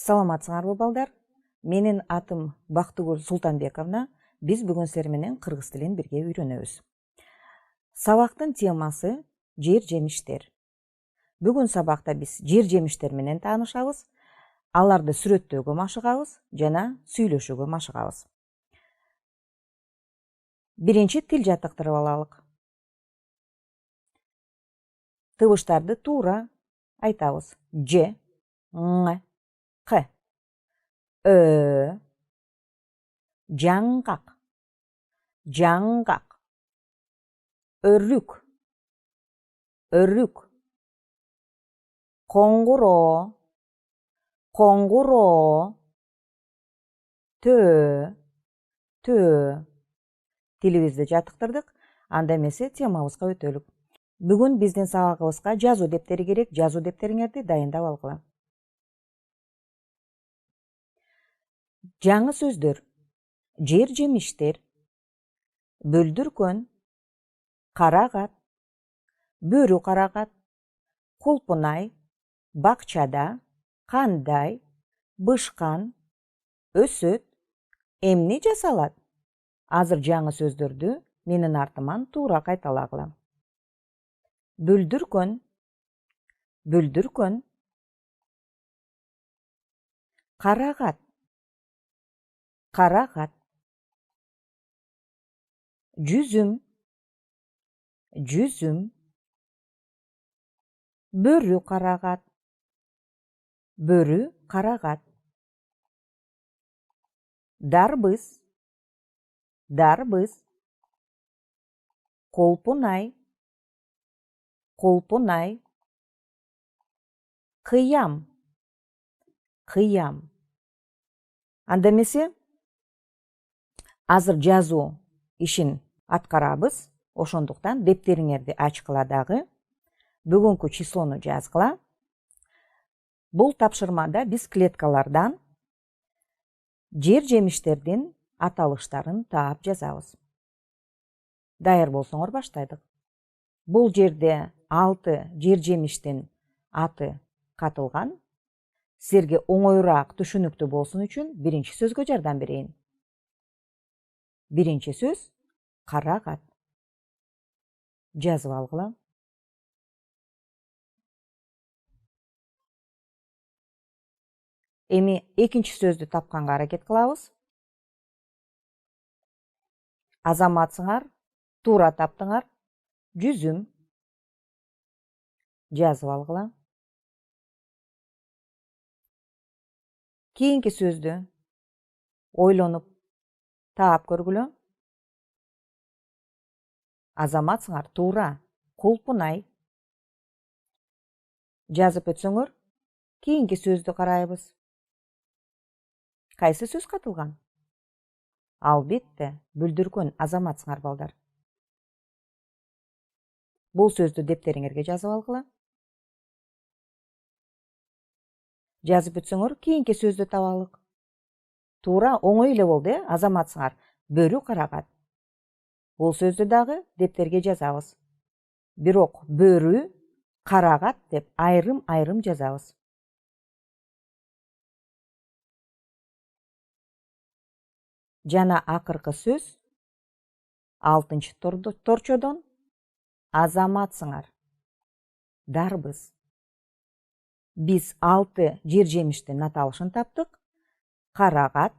Саламатсыңарбы балдар? Менин атым Бактыгүл Султанбековна. Биз бүгүн силер менен кыргыз тилин бирге үйрөнөбүз. Сабактын темасы жер жемиштер. Бүгүн сабакта биз жер жемиштер менен таанышабыз, аларды сүрөттөөгө машыгабыз жана сүйлөшүүгө машыгабыз. Биринчи тил жаттыктырып алалык. Тыбыштарды туура айтабыз. Ж, ң, к. Ö, жаңгак, жаңгак. Өрүк, өрүк. Коңгуроо, коңгуроо. Төө, төө. Тилибизди жаттыктырдык. Анда эмесе темабызга өтөлүк. Бүгүн биздин сабагыбызга жазуу дептери керек. Жазуу дептериңерди дайындап алгыла. Жаңы сөздөр: жер жемиштер, бөлдүркөн, карагат, бөрү карагат, кулпунай, бакчада, кандай, бышкан, өсөт. Эмне жасалат? Азыр жаңы сөздөрдү менин артыман туура кайталагыла. Бөлдүркөн, бөлдүркөн. Карагат, карагат. Жүзүм, жүзүм. Бөрү карагат, бөрү карагат. Дарбыз, дарбыз. Колпунай, колпунай. Кыям, кыям. Анда эмесе азыр жазуу ишин аткарабыз. Ошондуктан дептериңерди ачкыла дагы. Бүгүнкү числону жазгыла. Бул тапшырмада биз клеткалардан жер жемиштердин аталыштарын таап жазабыз. Даяр болсоңор баштайдык. Бул жерде 6 жер жемиштин аты катылган. Силерге оңоюраак түшүнүктүү болсун үчүн биринчи сөзгө жардам берейин. Биринчи сөз карагат. Жазып алгыла. Эми экинчи сөздү тапканга аракет кылабыз. Азаматсыңар, туура таптыңар. Жүзүм. Жазып алгыла. Кийинки сөздү ойлонуп таап көргүлө. Азаматсыңар, туура. Кулпунай. Жазып өтсөңөр, кийинки сөздү карайбыз. Кайсы сөз катылган? Албетте, бүлдүркөн. Азаматсыңар балдар. Бул сөздү дептериңерге жазып алгыла. Жазып өтсөңөр, кийинки сөздү табалык. Туура, оңой эле болду, Азаматсыңар. Бөрү карагат. Бул сөздү дагы дептерге жазабыз. Бирок бөрү, карагат деп айрым-айрым жазабыз. Жана акыркы сөз 6-чы торчодон азаматсыңар. Дарбыз. Биз 6 жер жемиштин аталышын таптык. Карагат,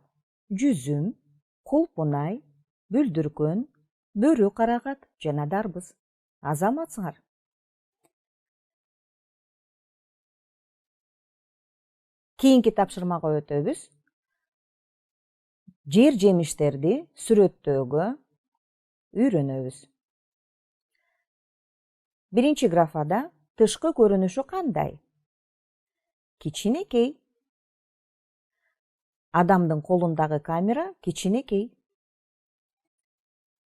жүзүм, кулпунай, бүлдүркөн, бөрү карагат жана дарбыз. Азаматсыңар. Кийинки тапшырмага өтөбүз. Жер жемиштерди сүрөттөөгө үйрөнөбүз. Биринчи графада тышкы көрүнүшү кандай? Кичинекей. Адамдын колундагы камера кичинекей.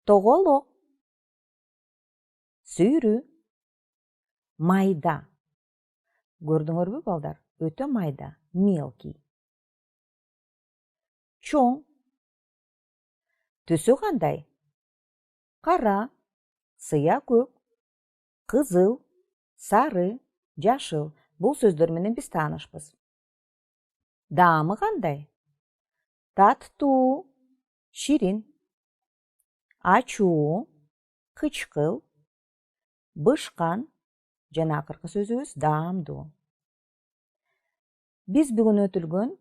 Тоголок. Сүйрү. Майда. Көрдүңөрбү балдар? Өтө майда. Мелкий. Чоң. Түсү кандай? Кара, сыя көк, кызыл, сары, жашыл. Бул сөздөр менен биз таанышпыз. Даамы кандай? Таттуу, ширин. Ачуу, кычкыл. Бышкан, жана акыркы сөзүбүз даамдуу. Биз бүгүн өтүлгөн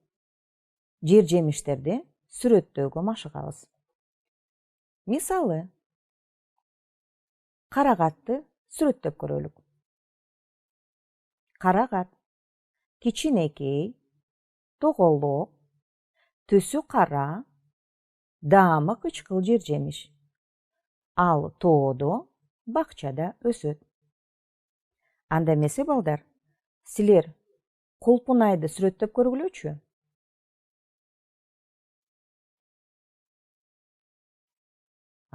жер жемиштерди сүрөттөөгө машыгабыз. Мисалы, карагатты сүрөттөп көрөлүк. Карагат кичинекей, тоголок, түсү кара, даамы кычкыл жер жемиш. Ал тоодо, бакчада өсөт. Анда эмесе балдар, силер кулпунайды сүрөттөп көргүлөчү.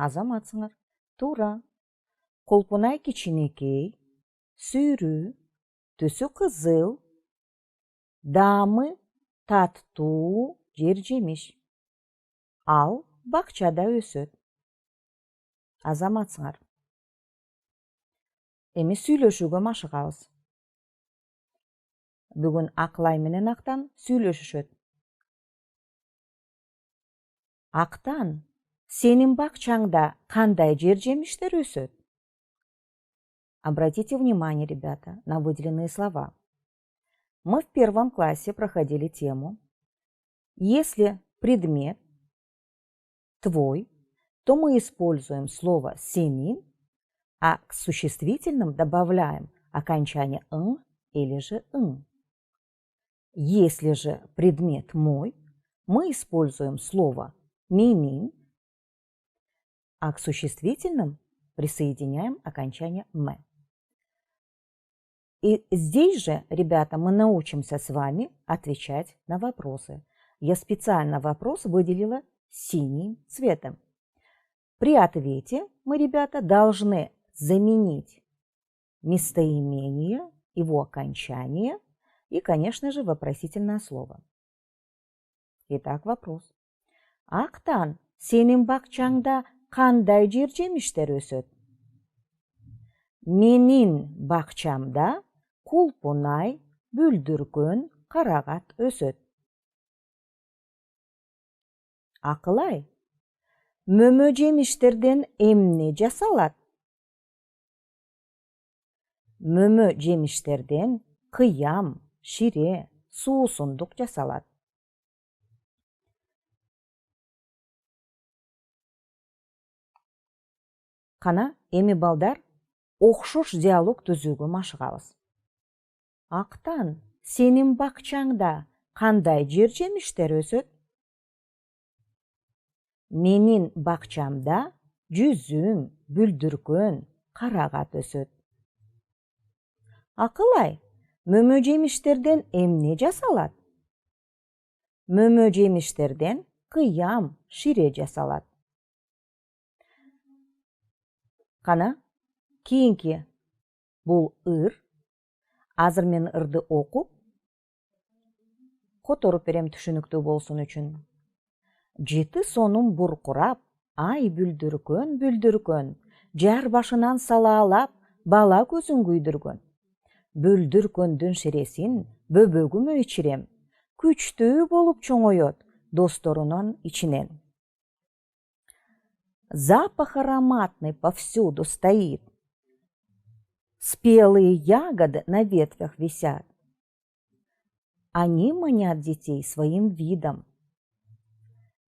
Азаматсыңар. Туура. Кулпунай кичинекей, сүйрүү, түсү кызыл, даамы таттуу жер жемиш. Ал бакчада өсөт. Азаматсыңар. Эми сүйлөшүүгө машыгабыз. Бүгүн Акылай менен Актан сүйлөшүшөт. Актан, сенин бакчаңда кандай жер жемиштер өсөт? Обратите внимание, ребята, на выделенные слова. Мы в 1 классе проходили тему «Если предмет твой, то мы используем слово «сенин», а к существительным добавляем окончание «н» или же «н». Если же предмет мой, мы используем слово «минин», а к существительным присоединяем окончание «м». И здесь же, ребята, мы научимся с вами отвечать на вопросы. Я специально вопрос выделила синим цветом. При ответе мы, ребята, должны заменить местоимение, его окончание и, конечно же, вопросительное слово. Итак, вопрос. Актан, сенин бакчаңда кандай жер жемиштер өсөт? Менин бакчамда кулпунай, бүлдүркөн, карагат өсөт. Акылай, мөмө жемиштерден эмне жасалат? Мөмө жемиштерден кыям, шире, суусундук жасалат. Кана, эми балдар окшош диалог түзүүгө машыгабыз. Актан, сенин бакчаңда кандай жер жемиштер өсөт? Менин бакчамда жүзүм, бүлдүркөн, карагат өсөт. Акылай, мөмө жемиштерден эмне жасалат? Мөмө жемиштерден кыям, шире жасалат. Кана, кийинки бул ыр. Азыр мен ырды окуп, которуп берем түшүнүктүү болсун үчүн. Жыты сонун буркурап, ай бүлдүркөн, бүлдүркөн, жар башынан салаалап, бала көзүн күйдүргөн. Бүлдүркөндүн ширесин бөбөгүмө ичирем, күчтүү болуп чоңоет досторунун ичинен. Запах ароматный повсюду стоит, спелые ягоды на ветвях висят. Они манят детей своим видом.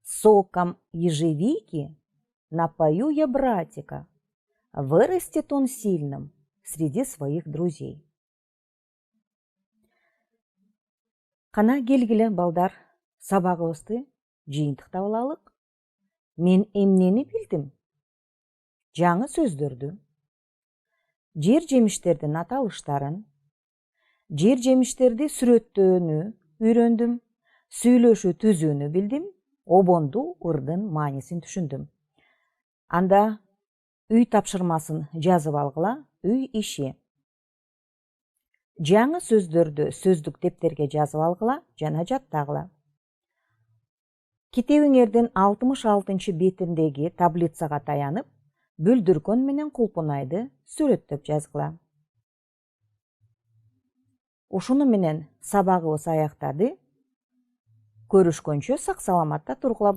Соком ежевики напою я братика, вырастет он сильным среди своих друзей. Кана келгиле балдар, сабагыбызды жыйынтыктап алалык. Мен эмнени билдим? Жаңы сөздөрдү, жер жемиштердин аталыштарын, жер жемиштерди сүрөттөөнү үйрөндүм, сүйлөшүү түзүүнү билдим, обонду ырдын маанисин түшүндүм. Анда үй тапшырмасын жазып алгыла, үй иши. Жаңы сөздөрдү сөздүк дептерге жазып алгыла жана жаттагыла. Китебиңердин 66 бетиндеги таблицага таянып, бүлдүркөн менен кулпунайды сүрөттөп жазгыла. Ушуну менен сабагыбыз аяктады. Көрүшкөнчө сак саламатта тургула